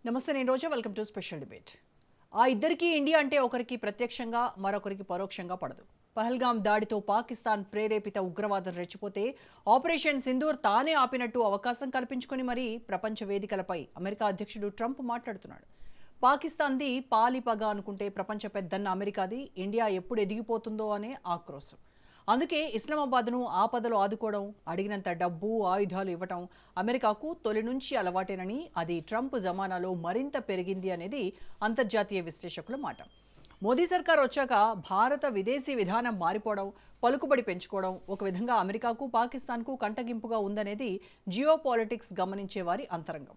నమస్తే, నేను Roja. Welcome to special debate. ఆ ఇద్దరికి ఇండియా అంటే ఒకరికి ప్రత్యక్షంగా మరొకరికి పరోక్షంగా పడదు. పహల్గాం దాడితో పాకిస్తాన్ ప్రేరేపిత ఉగ్రవాదం రెచ్చిపోతే ఆపరేషన్ సింధూర్ తానే ఆపినట్టు అవకాశం కల్పించుకొని మరీ ప్రపంచ వేదికలపై అమెరికా అధ్యక్షుడు ట్రంప్ మాట్లాడుతున్నాడు. పాకిస్తాన్ది పాలిపగ అనుకుంటే ప్రపంచ పెద్దన్న అమెరికాది ఇండియా ఎప్పుడు ఎదిగిపోతుందో అనే ఆక్రోశం. అందుకే ఇస్లామాబాద్ను ఆపదలో ఆదుకోవడం, అడిగినంత డబ్బు ఆయుధాలు ఇవ్వటం అమెరికాకు తొలి నుంచి అలవాటేనని, అది ట్రంప్ జమానాలో మరింత పెరిగింది అనేది అంతర్జాతీయ విశ్లేషకుల మాట. మోదీ సర్కార్ వచ్చాక భారత విదేశీ విధానం మారిపోవడం, పలుకుబడి పెంచుకోవడం ఒక విధంగా అమెరికాకు పాకిస్తాన్కు కంటగింపుగా ఉందనేది జియో పాలిటిక్స్ గమనించే వారి అంతరంగం.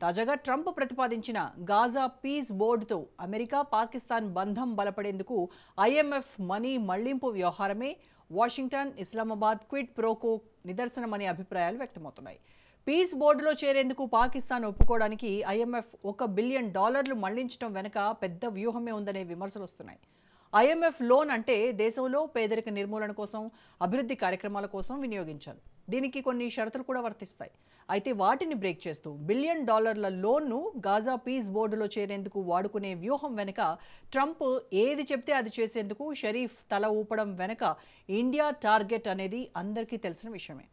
తాజాగా ట్రంప్ ప్రతిపాదించిన గాజా పీస్ బోర్డుతో అమెరికా పాకిస్తాన్ బంధం బలపడేందుకు ఐఎంఎఫ్ మనీ మళ్లింపు వ్యవహారమే వాషింగ్టన్ ఇస్లామాబాద్ క్విడ్ ప్రోకో నిదర్శనమనే అభిప్రాయాలు వ్యక్తమవుతున్నాయి. పీస్ బోర్డులో చేరేందుకు పాకిస్తాన్ ఒప్పుకోవడానికి ఐఎంఎఫ్ $1 బిలియన్ మళ్లించడం వెనుక పెద్ద వ్యూహమే ఉందనే విమర్శలు వస్తున్నాయి. ఐఎంఎఫ్ లోన్ అంటే దేశంలో పేదరిక నిర్మూలన కోసం, అభివృద్ధి కార్యక్రమాల కోసం వినియోగించాలి. దీనికి కొన్ని షరతులు కూడా వర్తిస్తాయి. అయితే వాటిని బ్రేక్ చేస్తూ $1 బిలియన్ లోన్ను గాజా పీస్ బోర్డులో చేరేందుకు వాడుకునే వ్యూహం వెనుక, ట్రంప్ ఏది చెప్తే అది చేసేందుకు షరీఫ్ తల ఊపడం వెనుక ఇండియా టార్గెట్ అనేది అందరికీ తెలిసిన విషయమే.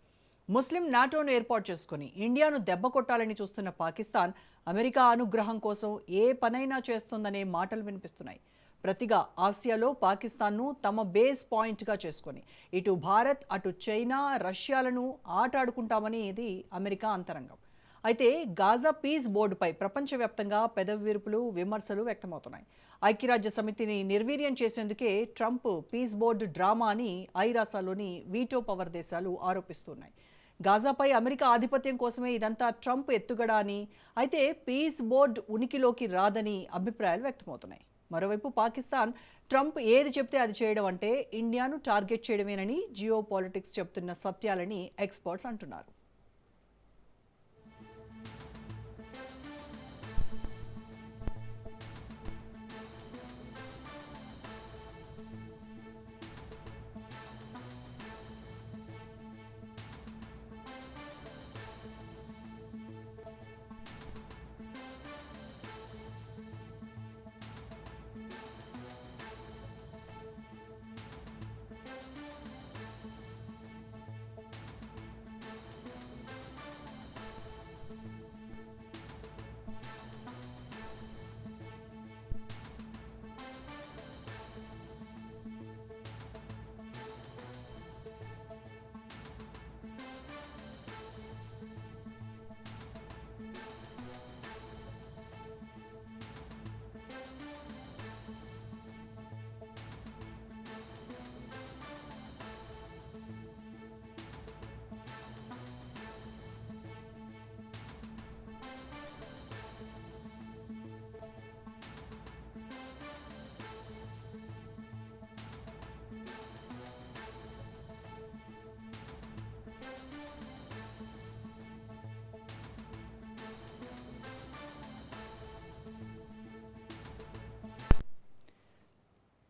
ముస్లిం నాటోను ఏర్పాటు చేసుకుని ఇండియాను దెబ్బ కొట్టాలని చూస్తున్న పాకిస్తాన్ అమెరికా అనుగ్రహం కోసం ఏ పనైనా చేస్తోందనే మాటలు వినిపిస్తున్నాయి. ప్రతిగా ఆసియాలో పాకిస్తాన్ను తమ బేస్ పాయింట్గా చేసుకొని ఇటు భారత్ అటు చైనా రష్యాలను ఆటాడుకుంటామని ఇది అమెరికా అంతరంగం. అయితే గాజా పీస్ బోర్డుపై ప్రపంచవ్యాప్తంగా పెదవి విరుపులు, విమర్శలు వ్యక్తమవుతున్నాయి. ఐక్యరాజ్య సమితిని నిర్వీర్యం చేసేందుకే ట్రంప్ పీస్ బోర్డు డ్రామా అని ఐరాసాలోని వీటో పవర్ దేశాలు ఆరోపిస్తున్నాయి. గాజాపై అమెరికా ఆధిపత్యం కోసమే ఇదంతా ట్రంప్ ఎత్తుగడ అని, అయితే పీస్ బోర్డు ఉనికిలోకి రాదని అభిప్రాయాలు వ్యక్తమవుతున్నాయి. మరోవైపు పాకిస్తాన్ ట్రంప్ ఏది చెప్తే అది చేయడం అంటే ఇండియాను టార్గెట్ చేయడమేనని జియో పాలిటిక్స్ చెప్తున్న సత్యాలని ఎక్స్పర్ట్స్ అంటున్నారు.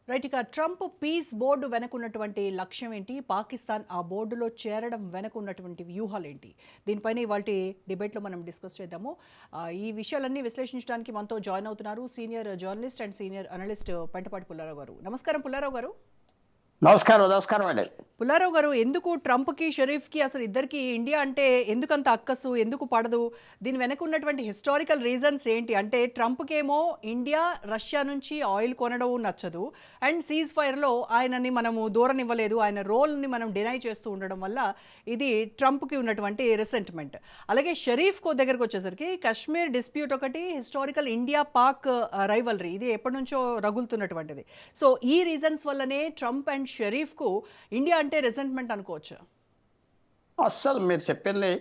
రైట్, ఇక ట్రంప్ పీస్ బోర్డు వెనకున్నటువంటి లక్ష్యం ఏంటి, పాకిస్తాన్ ఆ బోర్డులో చేరడం వెనక ఉన్నటువంటి వ్యూహాలు ఏంటి, దీనిపైన ఇవాళ డిబేట్లో మనం డిస్కస్ చేద్దాము. ఈ విషయాలన్నీ విశ్లేషించడానికి మనతో జాయిన్ అవుతున్నారు senior journalist and senior analyst Pentapati Pullarao గారు. నమస్కారం పుల్లారావు గారు. నమస్కారం అండి. పుల్లారావు గారు, ఎందుకు ట్రంప్కి షరీఫ్కి అసలు ఇద్దరికి ఇండియా అంటే ఎందుకంత అక్కసు, ఎందుకు పడదు, దీని వెనక ఉన్నటువంటి హిస్టారికల్ రీజన్స్ ఏంటి? అంటే ట్రంప్కేమో ఇండియా రష్యా నుంచి ఆయిల్ కొనడం నచ్చదు, అండ్ సీజ్ ఫైర్లో ఆయనని మనము దూరనివ్వలేదు, ఆయన రోల్ని మనం డినై చేస్తూ ఉండడం వల్ల ఇది ట్రంప్కి ఉన్నటువంటి రిసెంట్మెంట్. అలాగే షరీఫ్కు దగ్గరకు వచ్చేసరికి కశ్మీర్ డిస్ప్యూట్ ఒకటి, హిస్టారికల్ ఇండియా పాక్ రైవల్రీ, ఇది ఎప్పటి నుంచో రగులుతున్నటువంటిది. సో ఈ రీజన్స్ వల్లనే ట్రంప్ అండ్ షరీఫ్కు ఇండియా అంటే రిజెంట్మెంట్ అనుకోవచ్చు. అస్సలు మీరు చెప్పింది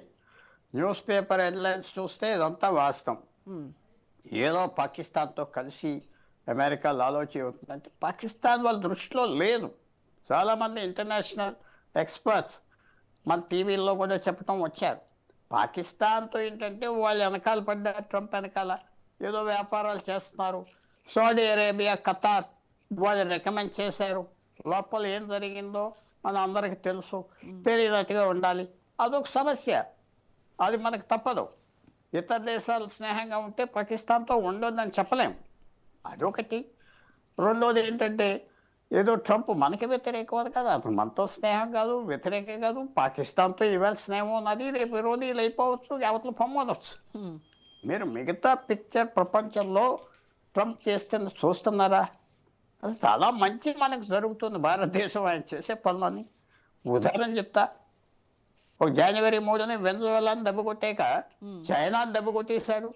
న్యూస్ పేపర్ హెడ్లైన్స్ చూస్తే ఇదంతా వాస్తవం. ఏదో పాకిస్తాన్తో కలిసి అమెరికా లాలోచి అవుతుందంటే పాకిస్తాన్ వాళ్ళ దృష్టిలో లేదు. చాలామంది ఇంటర్నేషనల్ ఎక్స్పర్ట్స్ మన టీవీల్లో కూడా చెప్పడం వచ్చారు. పాకిస్తాన్తో ఏంటంటే వాళ్ళు వెనకాల పడ్డారు, ట్రంప్ వెనకాల ఏదో వ్యాపారాలు చేస్తున్నారు. సౌదీ అరేబియా, ఖతార్ వాళ్ళు రికమెండ్ చేశారు. లోపల ఏం జరిగిందో మన అందరికి తెలుసు, తెలియనట్టుగా ఉండాలి. అదొక సమస్య, అది మనకు తప్పదు. ఇతర దేశాలు స్నేహంగా ఉంటే పాకిస్తాన్తో ఉండొద్దని చెప్పలేం. అదొకటి. రెండోది ఏంటంటే ఏదో ట్రంప్ మనకి వ్యతిరేకం కదా, అతను మనతో స్నేహం కాదు, వ్యతిరేకం కాదు. పాకిస్తాన్తో ఇవాళ స్నేహం ఉన్నది, రేపు రోజు ఇలా అయిపోవచ్చు, అవతల పొమ్మనవచ్చు. మీరు మిగతా పిక్చర్ ప్రపంచంలో ట్రంప్ చేస్తున్న చూస్తున్నారా? అది చాలా మంచి మనకు జరుగుతుంది భారతదేశం ఆయన చేసే పనులని. ఉదాహరణ చెప్తా. ఒక జనవరి 3న వెనజువేలాని దెబ్బ కొట్టాక చైనాని దెబ్బ కొట్టేశారు.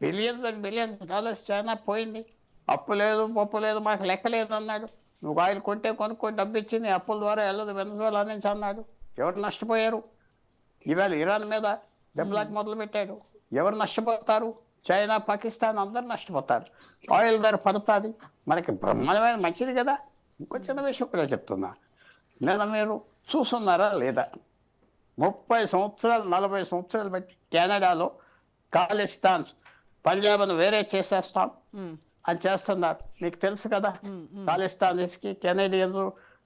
Billions and billions dollars China పోయింది. అప్పు లేదు, పప్పు లేదు, మాకు లెక్క లేదు అన్నాడు. నువ్వు ఆయిల్ కొంటే కొనుక్కొని డబ్బు ఇచ్చింది, అప్పుల ద్వారా వెళ్ళదు వెనజువేలా నుంచి అన్నాడు. ఎవరు నష్టపోయారు? ఇవాళ ఇరాన్ మీద దెబ్బలాట మొదలు పెట్టాడు. ఎవరు నష్టపోతారు? చైనా, పాకిస్తాన్ అందరు నష్టపోతారు. ఆయిల్ ధర పడుతుంది, మనకి బ్రహ్మాండమైన మంచిది కదా. ఇంకో చిన్న విషయం కూడా చెప్తున్నా. నేను మీరు చూస్తున్నారా లేదా, 30 సంవత్సరాలు 40 సంవత్సరాలు బట్టి కెనడాలో ఖాళిస్తాన్ పంజాబ్ను వేరే చేసేస్తాం అని చేస్తున్నారు. మీకు తెలుసు కదా, ఖాళిస్తాన్స్కి కెనడియన్స్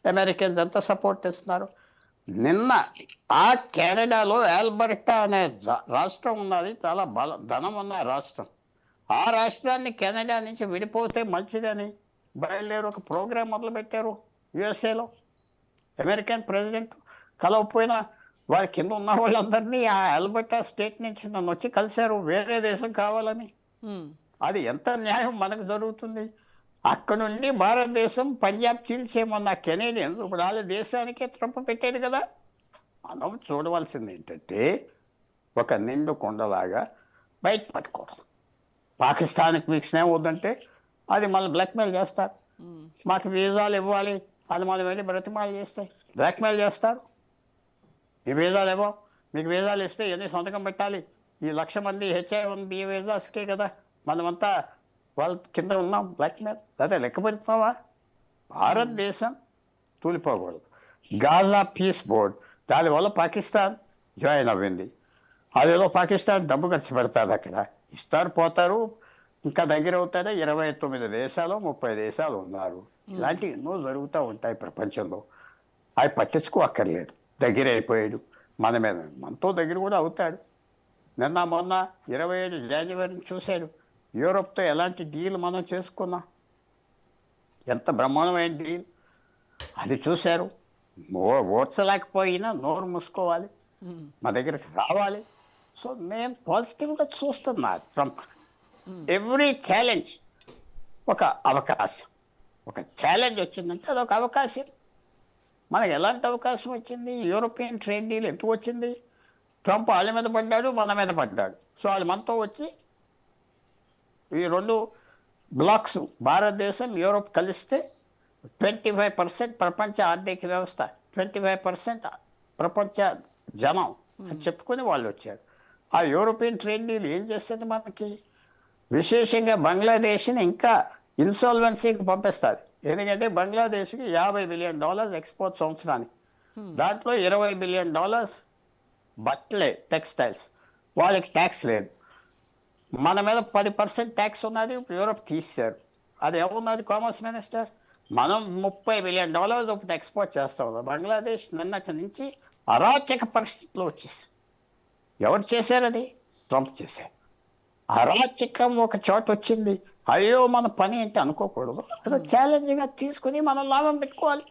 అమెరికన్స్ ఎంత సపోర్ట్ ఇస్తున్నారు. నిన్న ఆ కెనడాలో ఆల్బర్టా అనే రాష్ట్రం ఉన్నది, చాలా ధనం ఉన్న రాష్ట్రం. ఆ రాష్ట్రాన్ని కెనడా నుంచి విడిపోతే మంచిదని బయలుదేరి ఒక ప్రోగ్రాం మొదలుపెట్టారు యుఎస్ఏలో. అమెరికన్ ప్రెసిడెంట్ కలవకపోయినా వారి కింద ఉన్న వాళ్ళందరినీ ఆ ఆల్బర్టా స్టేట్ నుంచి నన్ను వచ్చి కలిశారు, వేరే దేశం కావాలని. అది ఎంత న్యాయం మనకు జరుగుతుంది? అక్కడ నుండి భారతదేశం పంజాబ్ చీల్చేమన్న కెనేడియన్స్ ఇప్పుడు వాళ్ళ దేశానికే ట్రంప్ పెట్టాడు కదా. మనం చూడవలసింది ఏంటంటే ఒక నిండు కొండలాగా బయట పట్టుకోవడం. పాకిస్తాన్కి మీకు స్నేహం వద్దంటే అది మళ్ళీ బ్లాక్మెయిల్ చేస్తారు. మాకు వీజాలు ఇవ్వాలి అది మనం వెళ్ళి బ్రతిమాలు చేస్తే బ్లాక్మెయిల్ చేస్తారు. ఈ వీజాలు ఇవ్వం, మీకు వీజాలు ఇస్తే ఎన్ని సంతకం పెట్టాలి? ఈ 1,00,000 మంది H-1B వీజాస్కే కదా మనమంతా వాళ్ళ కింద ఉన్నాం. బ్లాక్మెయిల్ అదే లెక్క పెడుతున్నావా? భారతదేశం తూలిపోకూడదు. గాజా పీస్ బోర్డ్ దానివల్ల పాకిస్తాన్ జాయిన్ అవ్వింది. అదేదో పాకిస్తాన్ డబ్బు ఖర్చు పెడతారు, అక్కడ ఇస్తారు పోతారు, ఇంకా దగ్గర అవుతారా. 29 దేశాలు 30 దేశాలు ఉన్నారు. ఇలాంటివి ఎన్నో జరుగుతూ ఉంటాయి ప్రపంచంలో. అవి పట్టించుకోక్కర్లేదు. దగ్గర అయిపోయాడు మన మీద, మనతో దగ్గర కూడా అవుతాడు. నిన్న మొన్న 27 జనవరిని చూశాడు. యూరోప్తో ఎలాంటి డీల్ మనం చేసుకున్నాం, ఎంత బ్రహ్మాండమైన డీల్ అది చూశారు. ఓడ్చలేకపోయినా నోరు మూసుకోవాలి, మా దగ్గరికి రావాలి. సో నేను పాజిటివ్గా చూస్తున్నా ట్రంప్. ఎవ్రీ ఛాలెంజ్ ఒక అవకాశం. ఒక ఛాలెంజ్ వచ్చిందంటే అదొక అవకాశం. మనకు ఎలాంటి అవకాశం వచ్చింది? యూరోపియన్ ట్రేడ్ డీల్ ఎందుకు వచ్చింది? ట్రంప్ వాళ్ళ మీద పడ్డాడు, మన మీద పడ్డాడు. సో వాళ్ళు మనతో వచ్చి ఈ 2 బ్లాక్స్ భారతదేశం యూరోప్ కలిస్తే 25% ప్రపంచ ఆర్థిక వ్యవస్థ, 25% ప్రపంచ జనం అని చెప్పుకొని వాళ్ళు వచ్చారు. ఆ యూరోపియన్ ట్రేడ్ డీల్ ఏం చేస్తుంది మనకి? విశేషంగా బంగ్లాదేశ్ని ఇంకా ఇన్సాల్వెన్సీకి పంపిస్తుంది. ఎందుకంటే బంగ్లాదేశ్కి $50 బిలియన్ ఎక్స్పోర్ట్ సంవత్సరానికి. దాంట్లో $20 బిలియన్ బట్టలే, టెక్స్టైల్స్. వాళ్ళకి ట్యాక్స్ లేదు. మన మీద 10% ట్యాక్స్ ఉన్నది, యూరోప్ తీశారు. అది ఏమున్నది కామర్స్ మినిస్టర్? మనం $30 బిలియన్ ఒకటి ఎక్స్పోర్ట్ చేస్తాం. బంగ్లాదేశ్ నిన్నటి నుంచి అరాచక పరిస్థితిలో వచ్చేసి. ఎవరు చేశారు అది? ట్రంప్ చేశారు. అరాచకం ఒక చోట వచ్చింది, అయ్యో మన పని ఏంటి అనుకోకూడదు. అది ఛాలెంజ్గా తీసుకుని మనం లాభం పెట్టుకోవాలి.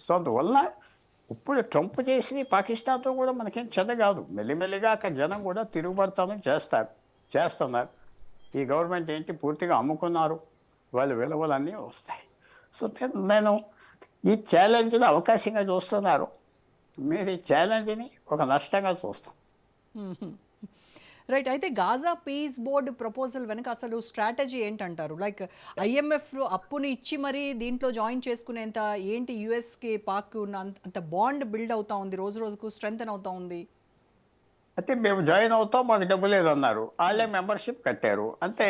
సో అందువల్ల ఇప్పుడు ట్రంప్ చేసి పాకిస్తాన్తో కూడా మనకేం చెడ్డ కాదు. మెల్లిమెల్లిగా అక్కడ జనం కూడా తిరుగుబడతామని చేస్తున్నారు. ఈ గవర్నమెంట్ ఏంటి పూర్తిగా అమ్ముకున్నారు, వాళ్ళ విలువలన్నీ వస్తాయి. సో నేను ఈ ఛాలెంజ్ని అవకాశంగా చూస్తున్నారు. మీరు ఈ ఛాలెంజ్ని ఒక నష్టంగా చూస్తాం. రైట్. అయితే గాజా పీస్ బోర్డ్ ప్రపోజల్ వెనక అసలు స్ట్రాటజీ ఏంటంటారు? లైక్ IMF అప్పుని ఇచ్చి మరీ దీంట్లో జాయిన్ చేసుకునేంత ఏంటి యుఎస్కి పాక్ ఉన్న అంత బాండ్ బిల్డ్ అవుతా ఉంది, రోజు రోజుకు స్ట్రెంగ్తన్ అవుతా ఉంది. అయితే మేము జాయిన్ అవుతాం, మాకు డబ్బు లేదన్నారు. వాళ్ళే మెంబర్షిప్ కట్టారు అంతే.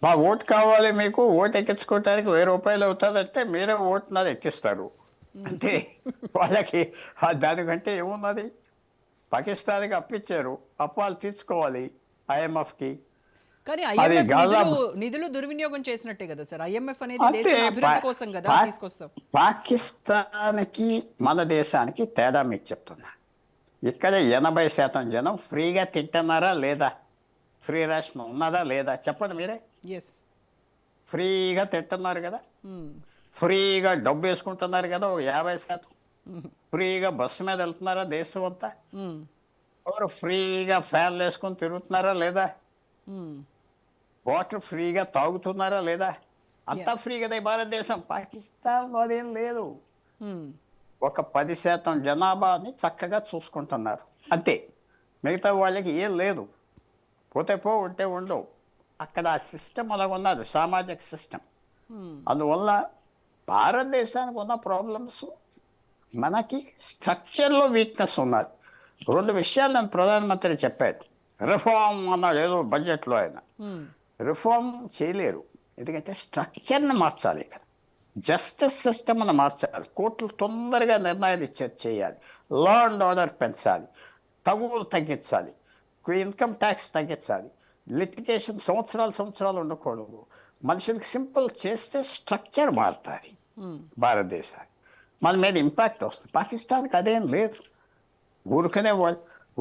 మా ఓటు కావాలి, మీకు ఓటు ఎక్కించుకోవటానికి ₹1000 అవుతుందంటే మీరే ఓటు నాది ఎక్కిస్తారు అంటే వాళ్ళకి దానికంటే ఏమున్నది? పాకిస్తాన్కి అప్పిచ్చారు, అప్పు వాళ్ళు తీర్చుకోవాలి IMFకి. కానీ IMF నిధులు దుర్వినియోగం చేసినట్టే కదా సార్. IMF అనేది దేశ అభివృద్ధి కోసం కదా తీసుకొస్తాం. పాకిస్తాన్కి మన దేశానికి తేడా మీకు చెప్తున్నా. ఇక్కడ 80% జనం ఫ్రీగా తింటున్నారా లేదా? ఫ్రీ రేషన్ ఉన్నదా లేదా? చెప్పండి మీరే. ఎస్. ఫ్రీగా తింటున్నారు కదా, ఫ్రీగా డబ్బు వేసుకుంటున్నారు కదా ఒక 50%. ఫ్రీగా బస్సు మీద వెళ్తున్నారా దేశం అంతా? ఎవరు ఫ్రీగా ఫ్యాన్లు వేసుకొని తిరుగుతున్నారా లేదా? వాటర్ ఫ్రీగా తాగుతున్నారా లేదా? అంతా ఫ్రీ కదా ఈ భారతదేశం. పాకిస్తాన్లో అదేం లేదు. ఒక 10% జనాభాని చక్కగా చూసుకుంటున్నారు అంతే. మిగతా వాళ్ళకి ఏం లేదు. పోతే పో, ఉంటే ఉండవు. అక్కడ ఆ సిస్టమ్ అలా ఉన్నది, సామాజిక సిస్టమ్. అందువల్ల భారతదేశానికి ఉన్న ప్రాబ్లమ్స్ మనకి స్ట్రక్చర్లో వీక్నెస్ ఉన్నది. 2 విషయాలు నేను ప్రధానమంత్రి చెప్పాడు. రిఫార్మ్ అన్నాడు ఏదో బడ్జెట్లో. ఆయన రిఫార్మ్ చేయలేరు, ఎందుకంటే స్ట్రక్చర్ని మార్చాలి. ఇక్కడ జస్టిస్ సిస్టమ్ని మార్చాలి. కోర్టులు తొందరగా నిర్ణయాలు చేయాలి. లా అండ్ ఆర్డర్ పెంచాలి. తగులు తగ్గించాలి. ఇన్కమ్ ట్యాక్స్ తగ్గించాలి. లిటిగేషన్ సంవత్సరాలు ఉండకూడదు. మనుషులకు సింపుల్ చేస్తే స్ట్రక్చర్ మారుతుంది భారతదేశానికి. మన మీద ఇంపాక్ట్ వస్తుంది. పాకిస్తాన్కి అదేం లేదు. ఊరికనే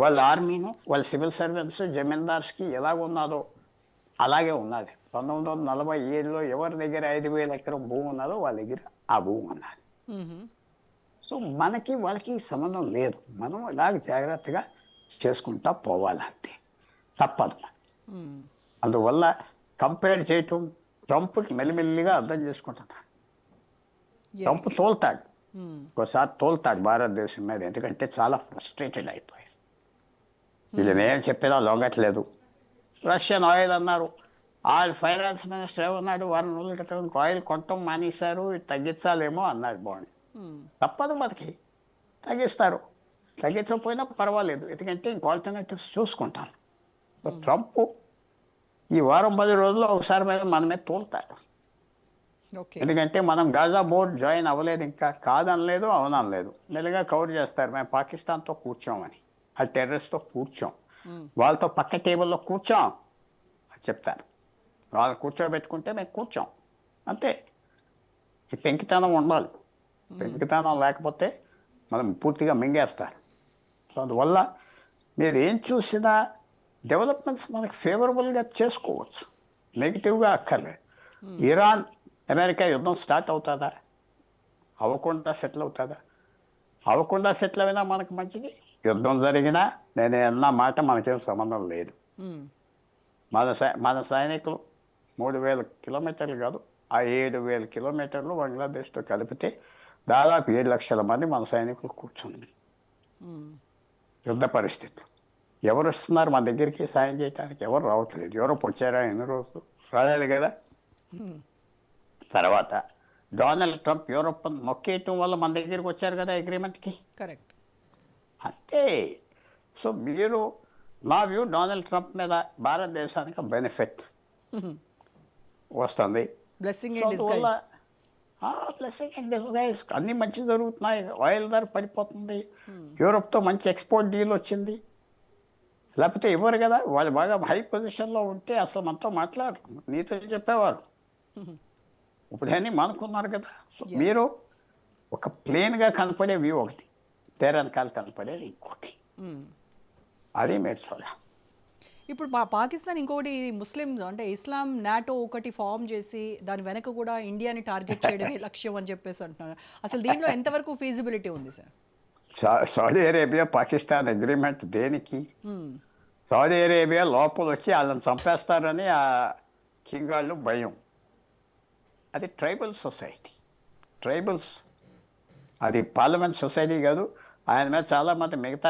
వాళ్ళ ఆర్మీను, వాళ్ళ సివిల్ సర్వెంట్స్, జమీందార్స్కి ఎలాగ ఉన్నదో అలాగే ఉన్నది. 1947లో ఎవరి దగ్గర 5,000 ఎకరం భూమి ఉన్నదో వాళ్ళ దగ్గర ఆ భూమి ఉన్నది. సో మనకి వాళ్ళకి సంబంధం లేదు. మనం ఇలాగ జాగ్రత్తగా చేసుకుంటా పోవాలంటే తప్పదు. అందువల్ల కంపేర్ చేయటం ట్రంప్కి మెల్లిమెల్లిగా అర్థం చేసుకుంటున్నాడు. ట్రంప్ తోలుతాడు, ఒకసారి తోలుతాడు భారతదేశం మీద. ఎందుకంటే చాలా ఫ్రస్ట్రేటెడ్ అయిపోయాడు. వీళ్ళు ఏం చెప్పేదా లొంగట్లేదు. రష్యన్ ఆయిల్ అన్నారు. ఆయిల్ ఫైనాన్స్ మినిస్టర్ ఏమన్నాడు, 1 రోజుల క్రితం ఆయిల్ కొనటం మానేశారు, ఇది తగ్గించాలేమో అన్నాడు. బాగుంది, తప్పదు మనకి, తగ్గిస్తారు. తగ్గించకపోయినా పర్వాలేదు, ఎందుకంటే ఇంకో ఆల్టర్నేటివ్స్ చూసుకుంటాను. ట్రంప్ ఈ వారం 10 రోజుల్లో ఒకసారి మీద మన మీద తోలుతారు. ఎందుకంటే మనం గాజా బోర్డు జాయిన్ అవ్వలేదు, ఇంకా కాదనలేదు, అవునలేదు. మెల్లగా కవర్ చేస్తారు. మేము పాకిస్తాన్తో కూర్చోమని, ఆ టెర్రరిస్ట్తో కూర్చోం, వాళ్ళతో పక్క టేబుల్లో కూర్చోం అని చెప్తారు. వాళ్ళు కూర్చోబెట్టుకుంటే మేము కూర్చోం అంతే. ఈ పెంకితనం ఉండాలి. పెంకితనం లేకపోతే మనం పూర్తిగా మింగేస్తారు. సో అందువల్ల మీరు ఏం చూసినా డెవలప్మెంట్స్ మనకు ఫేవరబుల్గా చేసుకోవచ్చు, నెగిటివ్గా అక్కర్లేదు. ఇరాన్ అమెరికా యుద్ధం స్టార్ట్ అవుతుందా? అవ్వకుండా సెటిల్ అవుతుందా? అవ్వకుండా సెటిల్ అయినా మనకు మంచిది. యుద్ధం జరిగినా నేను అన్న మాట మనకేం సంబంధం లేదు. మన సైనికులు 3,000 కిలోమీటర్లు కాదు, ఆ 7,000 కిలోమీటర్లు బంగ్లాదేశ్తో కలిపితే దాదాపు 7 లక్షల మంది మన సైనికులు కూర్చుంది. యుద్ధ పరిస్థితులు ఎవరు వస్తున్నారు మన దగ్గరికి సాయం చేయడానికి? ఎవరు రావట్లేదు. ఎవరో పొచ్చారా ఎన్ని రోజులు రాలేదు కదా. తర్వాత డొనాల్డ్ ట్రంప్ యూరోప్ మొక్కేయటం వల్ల మన దగ్గరికి వచ్చారు కదా అగ్రిమెంట్కి. కరెక్ట్, అంతే. సో మీరు, మా వ్యూ డొనాల్డ్ ట్రంప్ మీద భారతదేశానికి బెనిఫిట్ వస్తుంది. Blessing and disguise. అన్నీ మంచి జరుగుతున్నాయి. ఆయిల్ ధర పడిపోతుంది. యూరోప్తో మంచి ఎక్స్పోర్ట్ డీల్ వచ్చింది. లేకపోతే ఇవ్వరు కదా. వాళ్ళు బాగా హై పొజిషన్లో ఉంటే అసలు మనతో మాట్లాడరు, నీతో చెప్పేవారు. ఇప్పుడు అన్నీ మనకున్నారు కదా. సో మీరు ఒక ప్లేన్గా కనపడే వ్యూ ఒకటి, తెరనకాల కనపడేది ఇంకోటి. అది మేడ్చోలే. ఇప్పుడు పాకిస్తాన్ ఇంకొకటి ముస్లిమ్స్ అంటే ఇస్లాం నాటో ఒకటి ఫామ్ చేసి దాని వెనక కూడా ఇండియాని టార్గెట్ చేయడమే లక్ష్యం అని చెప్పేసి అంటున్నారు. అసలు దీంట్లో ఎంతవరకు ఫీజిబిలిటీ ఉంది sir? Saudi Arabia Pakistan agreement దేనికి? సౌదీ అరేబియా లోపల వచ్చి వాళ్ళని చంపేస్తారని ఆ కింగ్ వాళ్ళు భయం. అది ట్రైబల్ సొసైటీ, ట్రైబల్స్. అది పార్లమెంట్ సొసైటీ కాదు. ఆయన మీద చాలామంది మిగతా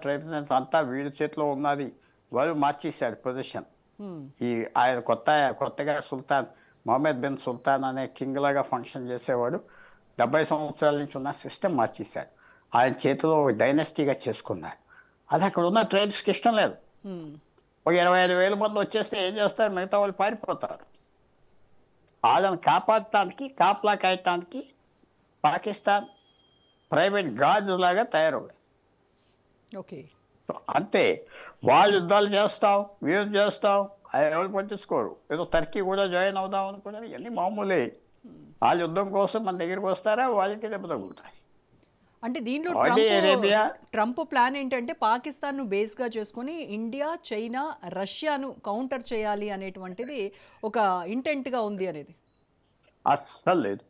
ట్రైబల్స్ అంతా వీడి చేతిలో ఉన్నది. వాళ్ళు మార్చేశాడు పొజిషన్. ఈ ఆయన కొత్తగా సుల్తాన్ మొహమ్మద్ బిన్ సుల్తాన్ అనే కింగ్ లాగా ఫంక్షన్ చేసేవాడు. 70 సంవత్సరాల నుంచి ఉన్న సిస్టమ్ మార్చేశాడు. ఆయన చేతిలో డైనస్టీగా చేసుకున్నాడు. అది అక్కడ ఉన్న ట్రైబ్స్కి ఇష్టం లేదు. ఒక 25,000 మంది వచ్చేస్తే ఏం చేస్తారు? మిగతా వాళ్ళు పారిపోతారు. వాళ్ళని కాపాడటానికి, కాపలా కాయటానికి పాకిస్తాన్ ప్రైవేట్ గార్డ్స్ లాగా తయారవుతాయి. ఓకే, అంతే. వాళ్ళు యుద్ధాలు చేస్తాం, వీరు చేస్తాం, అది ఎవరు పట్టించుకోరు. ఏదో టర్కీ కూడా జాయిన్ అవుదాం అనుకున్నారు. ఇవన్నీ మామూలే. వాళ్ళ యుద్ధం కోసం మన దగ్గరికి వస్తారా, వాళ్ళకి దెబ్బ తగ్గుతాయి. అంటే దీంట్లో సౌదీ అరేబియా ట్రంప్ ప్లాన్ ఏంటంటే పాకిస్తాన్ను బేస్గా చేసుకొని ఇండియా, చైనా, రష్యాను కౌంటర్ చేయాలి అనేటువంటిది ఒక ఇంటెంట్గా ఉంది అనేది. అస్సలు లేదు.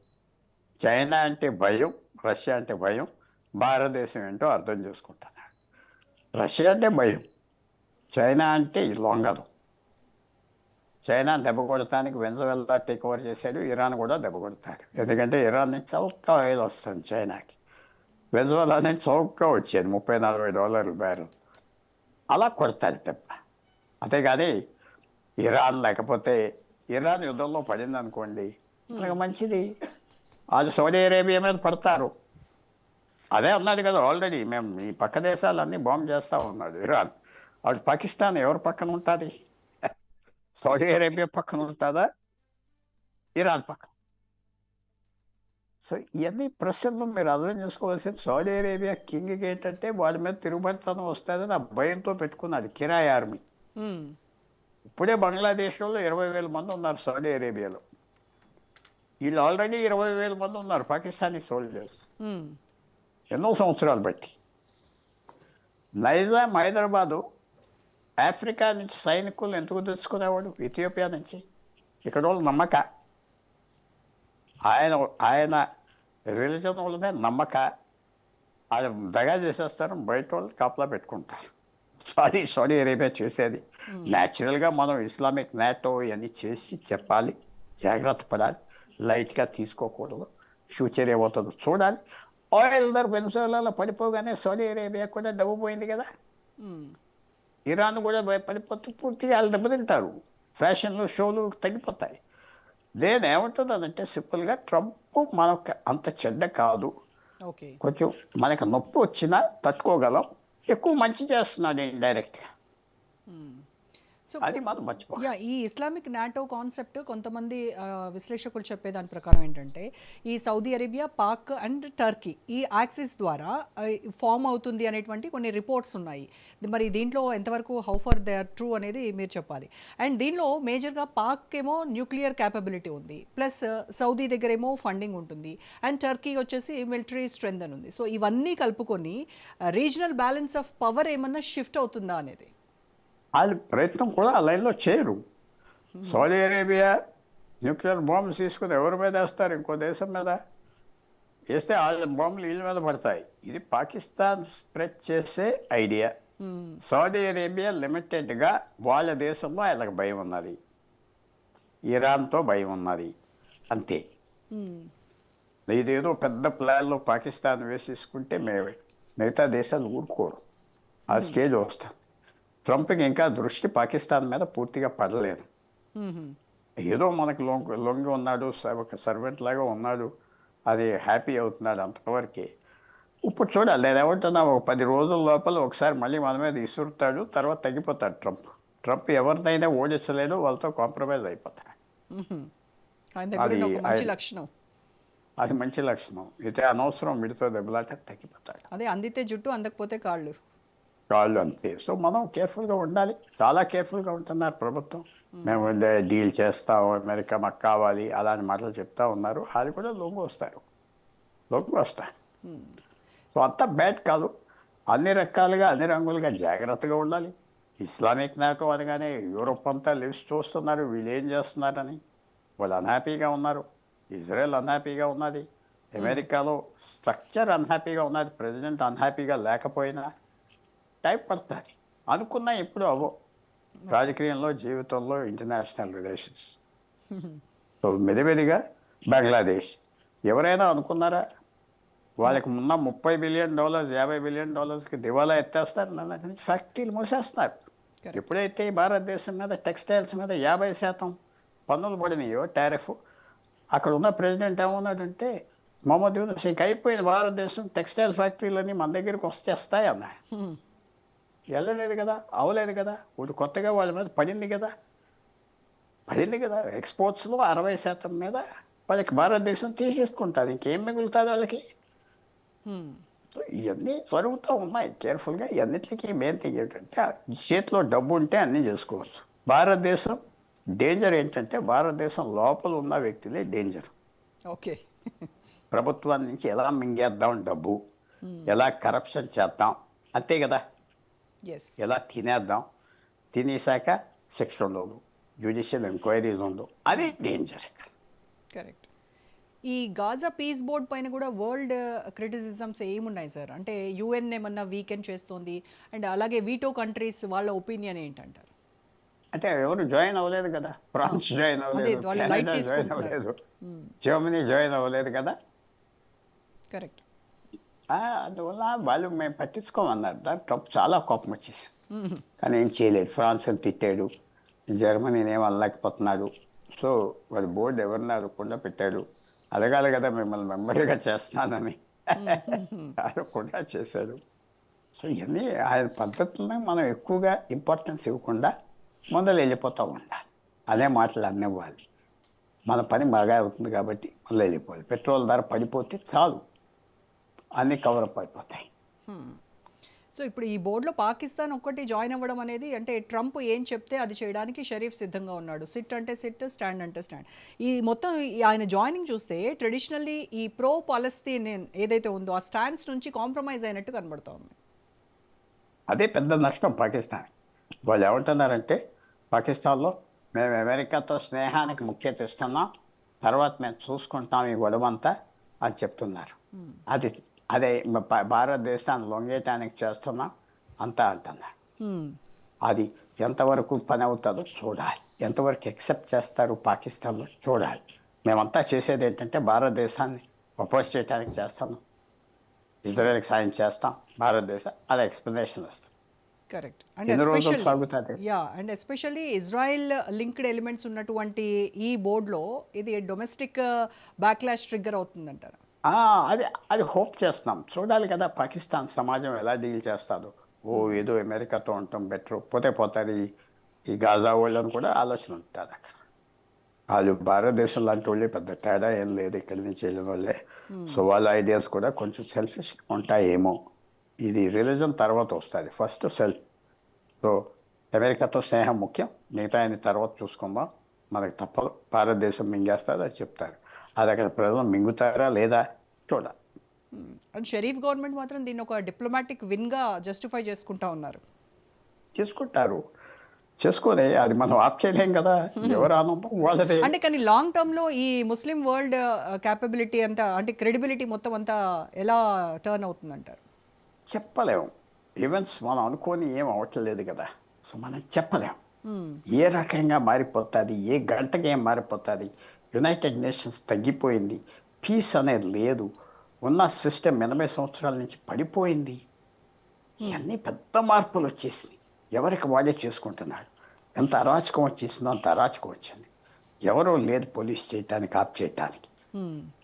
చైనా అంటే భయం, రష్యా అంటే భయం, భారతదేశం ఏంటో అర్థం చేసుకుంటున్నాడు. రష్యా అంటే భయం, చైనా అంటే లొంగదు. చైనా దెబ్బ కొడటానికి వెనజువెలా టేక్ ఓవర్ చేశాడు, ఇరాన్ కూడా దెబ్బ కొడతాడు. ఎందుకంటే ఇరాన్ నుంచి చౌకగా ఆయిల్ వస్తుంది చైనాకి, వెనజువెలా నుంచి చౌకగా వచ్చేది $30-40 బ్యారెల్. అలా కొడతాడు దెబ్బ. అంతేగాని ఇరాన్ లేకపోతే ఇరాన్ యుద్ధంలో పడింది అనుకోండి, మనకు మంచిది. వాళ్ళు సౌదీ అరేబియా మీద పడతారు. అదే అన్నాడు కదా ఆల్రెడీ, మేము ఈ పక్క దేశాలన్నీ బాంబు చేస్తా ఉన్నాడు ఇరాన్. వాడు పాకిస్తాన్ ఎవరి పక్కన ఉంటుంది? సౌదీ అరేబియా పక్కన ఉంటుందా, ఇరాన్ పక్కన? సో ఇవన్నీ ప్రశ్నలు మీరు అర్థం చేసుకోవాల్సింది. సౌదీ అరేబియా కింగ్కి ఏంటంటే వాళ్ళ మీద తిరుగుబడితనం వస్తుందని ఆ భయంతో పెట్టుకున్నాడు కిరాయి ఆర్మీ. ఇప్పుడే బంగ్లాదేశ్లో 20,000 మంది ఉన్నారు సౌదీ అరేబియాలో. వీళ్ళు ఆల్రెడీ 20,000 మంది ఉన్నారు పాకిస్తానీ సోల్జర్స్, ఎన్నో సంవత్సరాలు బట్టి. నైజాం హైదరాబాదు ఆఫ్రికా నుంచి సైనికులు ఎందుకు తెచ్చుకునేవాడు? ఇథియోపియా నుంచి. ఇక్కడ వాళ్ళు నమ్మక, ఆయన రిలీజన్ వాళ్ళనే నమ్మక, ఆయన దగా చేసేస్తారు, బయట వాళ్ళు కాపలా పెట్టుకుంటారు. అది సౌదీ అరేబియా చేసేది. న్యాచురల్గా మనం ఇస్లామిక్ నాటో ఇవన్నీ చేసి చెప్పాలి, జాగ్రత్త పడాలి, లైట్గా తీసుకోకూడదు, ఫ్యూచర్ ఏమవుతుందో చూడాలి. ఆయిల్ ధర వెనజువెలాలో పడిపోగానే సౌదీ అరేబియా కూడా దెబ్బపోయింది కదా, ఇరాన్ కూడా పడిపోతే పూర్తిగా వాళ్ళు దెబ్బతింటారు, ఫ్యాషన్లు షోలు తగ్గిపోతాయి. నేనేమంటున్నానంటే సింపుల్గా ట్రంప్ మనకు అంత చెడ్డ కాదు, కొంచెం మనకు నొప్పి వచ్చినా తట్టుకోగలం, ఎక్కువ మంచి చేస్తున్నాడు ఇండైరెక్ట్గా. సో అది మనం మర్చిపోవాలి. ఈ ఇస్లామిక్ నాటో కాన్సెప్ట్ కొంతమంది విశ్లేషకులు చెప్పేదాని ప్రకారం ఏంటంటే ఈ Saudi Arabia, Pak and Turkey ఈ యాక్సిస్ ద్వారా ఫామ్ అవుతుంది అనేటువంటి కొన్ని రిపోర్ట్స్ ఉన్నాయి. మరి దీంట్లో ఎంతవరకు how far they are true అనేది మీరు చెప్పాలి. అండ్ దీనిలో మేజర్గా పాక్ ఏమో న్యూక్లియర్ క్యాపబిలిటీ ఉంది, ప్లస్ సౌదీ దగ్గర ఏమో ఫండింగ్ ఉంటుంది, అండ్ టర్కీ వచ్చేసి మిలిటరీ స్ట్రెంత్ అని ఉంది. సో ఇవన్నీ కలుపుకొని రీజనల్ బ్యాలెన్స్ ఆఫ్ పవర్ ఏమన్నా షిఫ్ట్ అవుతుందా అనేది వాళ్ళు ప్రయత్నం కూడా ఆ లైన్లో చేయరు. సౌదీ అరేబియా న్యూక్లియర్ బాంబ్స్ తీసుకుని ఎవరి మీద వేస్తారు? ఇంకో దేశం మీద వేస్తే వాళ్ళ బాంబులు వీళ్ళ మీద పడతాయి. ఇది పాకిస్తాన్ స్ప్రెడ్ చేసే ఐడియా. సౌదీ అరేబియా లిమిటెడ్గా వాళ్ళ దేశంలో వాళ్ళకి భయం ఉన్నది, ఇరాన్తో భయం ఉన్నది, అంతే. ఇదేదో పెద్ద ప్లాన్లో పాకిస్తాన్ వేసేసుకుంటే మిగతా దేశాలు ఊరుకోరు, ఆ స్టేజ్ వస్తాం. ట్రంప్కి ఇంకా దృష్టి పాకిస్తాన్ మీద పూర్తిగా పడలేదు. ఏదో మనకు లొంగి ఉన్నాడు, ఒక సర్వెంట్ లాగా ఉన్నాడు, అది హ్యాపీ అవుతున్నాడు అంతవరకే. ఇప్పుడు చూడాలి, నేను ఏమంటున్నా, ఒక 10 రోజుల లోపల ఒకసారి మళ్ళీ మన మీద ఇసురుతాడు, తర్వాత తగ్గిపోతాడు ట్రంప్ ఎవరినైనా ఓడించలేడు, వాళ్ళతో కాంప్రమైజ్ అయిపోతాడు. అది మంచి లక్షణం. అయితే అనవసరం వీడితో దెబ్బలాట, తగ్గిపోతాడు. అదే అందితే జుట్టు, అందకపోతే కాళ్ళు అంతే. సో మనం కేర్ఫుల్గా ఉండాలి, చాలా కేర్ఫుల్గా ఉంటున్నారు ప్రభుత్వం. మేము డీల్ చేస్తాం, అమెరికా మాకు కావాలి, అలాంటి మాటలు చెప్తా ఉన్నారు. వాళ్ళు కూడా లోకి వస్తారు. సో అంతా బ్యాడ్ కాదు, అన్ని రకాలుగా అన్ని రంగులుగా జాగ్రత్తగా ఉండాలి. ఇస్లామిక్ నాటో అనగానే యూరోప్ అంతా లిస్ట్ చూస్తున్నారు, వీళ్ళు ఏం చేస్తున్నారని. వాళ్ళు అన్హ్యాపీగా ఉన్నారు, ఇజ్రాయెల్ అన్హ్యాపీగా ఉన్నది, అమెరికాలో స్ట్రక్చర్ అన్హ్యాపీగా ఉన్నది, ప్రెసిడెంట్ అన్హ్యాపీగా లేకపోయినా. టైం పడుతుంది, అనుకున్నా ఎప్పుడు అవ్వో రాజకీయంలో, జీవితంలో, ఇంటర్నేషనల్ రిలేషన్స్. సో మెదిమెదిగా బంగ్లాదేశ్ ఎవరైనా అనుకున్నారా వాళ్ళకి ఉన్న $30 బిలియన్, $50 బిలియన్ దివాలా ఎత్తేస్తారు, నన్ను ఫ్యాక్టరీలు మూసేస్తున్నారు. ఎప్పుడైతే భారతదేశం మీద టెక్స్టైల్స్ మీద 50% పన్నులు పడినాయో, టారిఫ్, అక్కడ ఉన్న ప్రెసిడెంట్ ఏమన్నాడంటే, మొహమ్మద్ యూనస్ అయిపోయింది భారతదేశం, టెక్స్టైల్ ఫ్యాక్టరీలన్నీ మన దగ్గరికి వస్తాయి అన్నాడు. వెళ్ళలేదు కదా, అవలేదు కదా, ఇప్పుడు కొత్తగా వాళ్ళ మీద పడింది కదా. ఎక్స్పోర్ట్స్లో 60% మీద వాళ్ళకి భారతదేశం తీసేసుకుంటుంది, ఇంకేం మిగులుతుంది వాళ్ళకి. ఇవన్నీ జరుగుతూ ఉన్నాయి కేర్ఫుల్గా. ఇవన్నిటికీ మెయిన్ థింగ్ ఏంటంటే, చేతిలో డబ్బు ఉంటే అన్నీ చేసుకోవచ్చు. భారతదేశం డేంజర్ ఏంటంటే, భారతదేశం లోపల ఉన్న వ్యక్తులే డేంజర్. ఓకే, ప్రభుత్వం నుంచి ఎలా మింగేద్దాం డబ్బు, ఎలా కరప్షన్ చేద్దాం, అంతే కదా. ఎస్. ఎలా తినేద్దాం, తినేసాక శిక్ష ఉండదు, జ్యుడిషియల్ ఎంక్వైరీస్ ఉండవు, అది డేంజర్. కరెక్ట్. ఈ గాజా పీస్ బోర్డ్ పైన కూడా వరల్డ్ క్రిటిసిజమ్స్ ఏమున్నాయి సార్? అంటే యుఎన్ ఏమన్నా వీకెండ్ చేస్తోంది, అండ్ అలాగే వీటో కంట్రీస్ వాళ్ళ ఒపీనియన్ ఏంటంటారు? అంటే ఎవరు జాయిన్ అవ్వలేదు కదా. ఫ్రాన్స్ జాయిన్ అదే అవ్వలేదు, వాళ్ళు లైట్ కెనడా జాయిన్ తీసుకుంటున్నారు. అవ్వలేదు, జర్మనీ జాయిన్ అవ్వలేదు కదా. కరెక్ట్. అందువల్ల వాళ్ళు మేము పట్టించుకోమన్నారు. ట్రంప్ చాలా కోపం వచ్చేసి, కానీ ఏం చేయలేదు. ఫ్రాన్స్ని తిట్టాడు, జర్మనీని ఏం అనలేకపోతున్నాడు. సో వాడి బోర్డు ఎవరిని అడగకుండా పెట్టాడు. అడగాలి కదా మిమ్మల్ని మెంబర్గా చేస్తున్నానని, అడగకుండా చేశాడు. సో ఇవన్నీ ఆయన పద్ధతులను మనం ఎక్కువగా ఇంపార్టెన్స్ ఇవ్వకుండా ముందర వెళ్ళిపోతూ ఉండాలి. అదే మాటలు అన్నివ్వాలి. మన పని బాగా అవుతుంది కాబట్టి మొదలు వెళ్ళిపోవాలి. పెట్రోల్ ధర పడిపోతే చాలు, అన్నీ కవరప్ అయిపోతాయి. సో ఇప్పుడు ఈ బోర్డులో పాకిస్తాన్ ఒక్కటి జాయిన్ అవ్వడం అనేది, అంటే ట్రంప్ ఏం చెప్తే అది చేయడానికి షరీఫ్ సిద్ధంగా ఉన్నాడు. సిట్ అంటే సిట్, స్టాండ్ అంటే స్టాండ్. ఈ మొత్తం ఆయన జాయినింగ్ చూస్తే ట్రెడిషనల్లీ ఈ ప్రో పాలస్తీనియన్ ఏదైతే ఉందో ఆ స్టాండ్స్ నుంచి కాంప్రమైజ్ అయినట్టు కనబడుతోంది. అదే పెద్ద నష్టం పాకిస్తాన్. వాళ్ళు ఏమంటున్నారంటే పాకిస్తాన్లో మేము అమెరికాతో స్నేహానికి ముఖ్యత ఇస్తున్నాం, తర్వాత మేము చూసుకుంటాం ఈ గొడవంతా అని చెప్తున్నారు. అది అదే భారతదేశాన్ని లొంగేయటానికి చేస్తున్నాం అంతా అంటున్నారు. అది ఎంతవరకు పని అవుతుందో చూడాలి, ఎంతవరకు ఎక్సెప్ట్ చేస్తారు పాకిస్తాన్లో చూడాలి. మేమంతా చేసేది ఏంటంటే భారతదేశాన్ని అపోజ్ చేయడానికి చేస్తున్నాం, ఇజ్రాయెల్కి సాయం చేస్తాం, భారతదేశం అలా ఎక్స్ప్లెనేషన్ వస్తుంది. కరెక్ట్. అండ్ ఎన్ని రోజులు ఎస్పెషల్లీ సాగుతుంది? And especially Israel linked elements ఉన్నటువంటి ఈ బోర్డులో ఇది డొమెస్టిక్ బ్యాక్లాష్ ట్రిగ్గర్ అవుతుందంటారు. అది హోప్ చేస్తున్నాం. చూడాలి కదా పాకిస్తాన్ సమాజం ఎలా డీల్ చేస్తారో. ఏదో అమెరికాతో ఉండటం బెటర్, పోతారు ఈ గాజా వాళ్ళని కూడా ఆలోచన ఉంటుంది అక్కడ. వాళ్ళు భారతదేశం లాంటి వాళ్ళే, పెద్ద తేడా ఏం లేదు ఇక్కడి నుంచి వెళ్ళిన వాళ్ళే. సో వాళ్ళ ఐడియాస్ కూడా కొంచెం సెల్ఫిష్ ఉంటాయేమో. ఇది రిలీజన్ తర్వాత వస్తుంది, ఫస్ట్ సెల్ఫ్. సో అమెరికాతో స్నేహం ముఖ్యం, మిగతా ఆయన తర్వాత చూసుకుందాం, మనకు తప్పదు, భారతదేశం మింగేస్తుంది అని చెప్తారు. అది అక్కడ ప్రజలు మింగుతారా లేదా చూడాలి. అండ్ షరీఫ్ గవర్నమెంట్ మాత్రం దీన్ని ఒక డిప్లొమాటిక్ విన్గా జస్టిఫై చేసుకుంటా ఉన్నారు. చేసుకొని అది మనం ఆప్ చేయలేం కదా, ఎవరు ఆనందం వాళ్ళదే. అంటే కానీ లాంగ్ టర్మ్లో ఈ ముస్లిం వరల్డ్ క్యాపబిలిటీ అంతా, అంటే క్రెడిబిలిటీ మొత్తం అంతా ఎలా టర్న్ అవుతుందంటారు? చెప్పలేము. ఈవెంట్స్ మనం అనుకోని ఏం అవ్వట్లేదు కదా, సో మనం చెప్పలేము ఏ రకంగా మారిపోతుంది, ఏ గంటకి ఏం మారిపోతుంది. యునైటెడ్ నేషన్స్ తగ్గిపోయింది, పీస్ అనేది లేదు, ఉన్న సిస్టమ్ 80 సంవత్సరాల నుంచి పడిపోయింది. ఇవన్నీ పెద్ద మార్పులు వచ్చేసింది, ఎవరికి వాళ్ళే చేసుకుంటున్నాడు. ఎంత అరాచకం వచ్చేసిందో అంత అరాచకం వచ్చింది. ఎవరూ లేదు పోలీస్ చేయటానికి, ఆప్ చేయటానికి.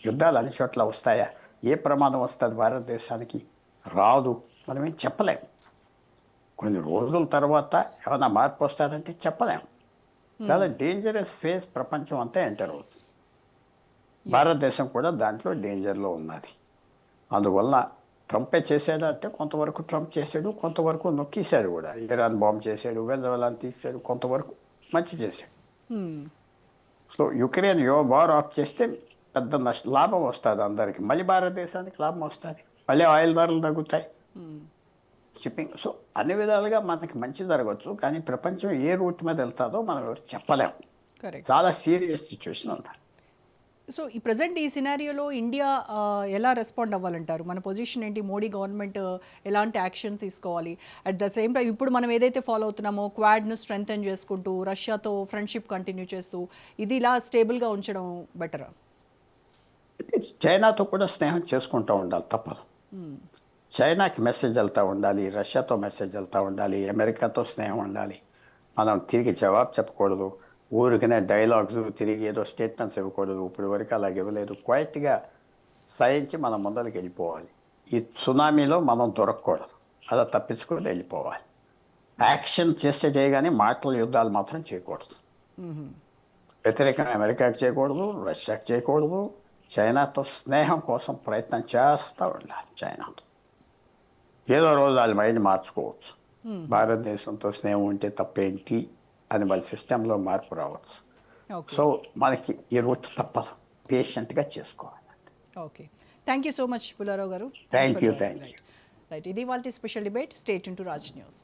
యుద్ధాలు అన్ని చోట్ల వస్తాయా? ఏ ప్రమాదం వస్తుంది భారతదేశానికి? రాదు. మనమేం చెప్పలేము. కొన్ని రోజుల తర్వాత ఏమైనా మార్పు వస్తుందంటే చెప్పలేము. చాలా డేంజరస్ ఫేజ్ ప్రపంచం అంతా ఎంటర్ అవుతుంది. భారతదేశం కూడా దాంట్లో డేంజర్లో ఉన్నది. అందువల్ల ట్రంపే చేశాడు అంటే కొంతవరకు ట్రంప్ చేశాడు, కొంతవరకు నొక్కేశాడు కూడా. ఇరాన్ బాంబు చేశాడు, వెనజులాని తీసాడు, కొంతవరకు మంచి చేశాడు. సో యుక్రెయిన్ వార్ ఆఫ్ చేస్తే పెద్ద లాభం వస్తుంది అందరికి, మళ్ళీ భారతదేశానికి లాభం వస్తుంది, మళ్ళీ ఆయిల్ ధరలు తగ్గుతాయి, షిప్పింగ్. సో అన్ని విధాలుగా మనకి మంచి జరగవచ్చు, కానీ ప్రపంచం ఏ రూట్ మీద వెళ్తాదో మనం ఎవరు చెప్పలేము. చాలా సీరియస్ సిచ్యువేషన్ ఉంది. సో ఈ ప్రజెంట్ ఈ సినారియోలో ఇండియా ఎలా రెస్పాండ్ అవ్వాలంటారు? మన పొజిషన్ ఏంటి? మోడీ గవర్నమెంట్ ఎలాంటి యాక్షన్ తీసుకోవాలి? అట్ ద సేమ్ టైం ఇప్పుడు మనం ఏదైతే ఫాలో అవుతున్నామో క్వాడ్ను స్ట్రెంగ్తెన్ చేసుకుంటూ, రష్యాతో ఫ్రెండ్షిప్ కంటిన్యూ చేస్తూ, ఇది ఇలా స్టేబుల్గా ఉంచడం బెటరా? చైనాతో కూడా స్నేహం చేసుకుంటూ ఉండాలి, తప్పదు. చైనాకి మెసేజ్ వెళ్తూ ఉండాలి, రష్యాతో మెసేజ్ వెళ్తూ ఉండాలి, అమెరికాతో స్నేహం ఉండాలి. మనం తిరిగి జవాబు చెప్పకూడదు, ఊరికనే డైలాగ్స్ తిరిగి ఏదో స్టేట్మెంట్స్ ఇవ్వకూడదు. ఇప్పుడు వరకు అలాగ ఇవ్వలేదు. క్వైట్గా సహించి మనం ముందరికి వెళ్ళిపోవాలి. ఈ సునామీలో మనం దొరకకూడదు, అలా తప్పించుకొని వెళ్ళిపోవాలి. యాక్షన్ చేయగానే మాటల యుద్ధాలు మాత్రం చేయకూడదు. వ్యతిరేకంగా అమెరికాకి చేయకూడదు, రష్యాకి చేయకూడదు. చైనాతో స్నేహం కోసం ప్రయత్నం చేస్తూ ఉండాలి. చైనాతో ఏదో రోజు వాళ్ళ మైండ్ మార్చుకోవచ్చు. భారతదేశంతో స్నేహం ఉంటే తప్పేంటి అని వాళ్ళ సిస్టంలో మార్పు రావచ్చు. సో మనకి ఈ రూట్ తప్పదు, పేషెంట్గా చేసుకోవాలి. Okay, thank you so much Pullarao గారు. Thank you, thank you. Right, ఇది వాళ్ళ special debate. State to Raj news.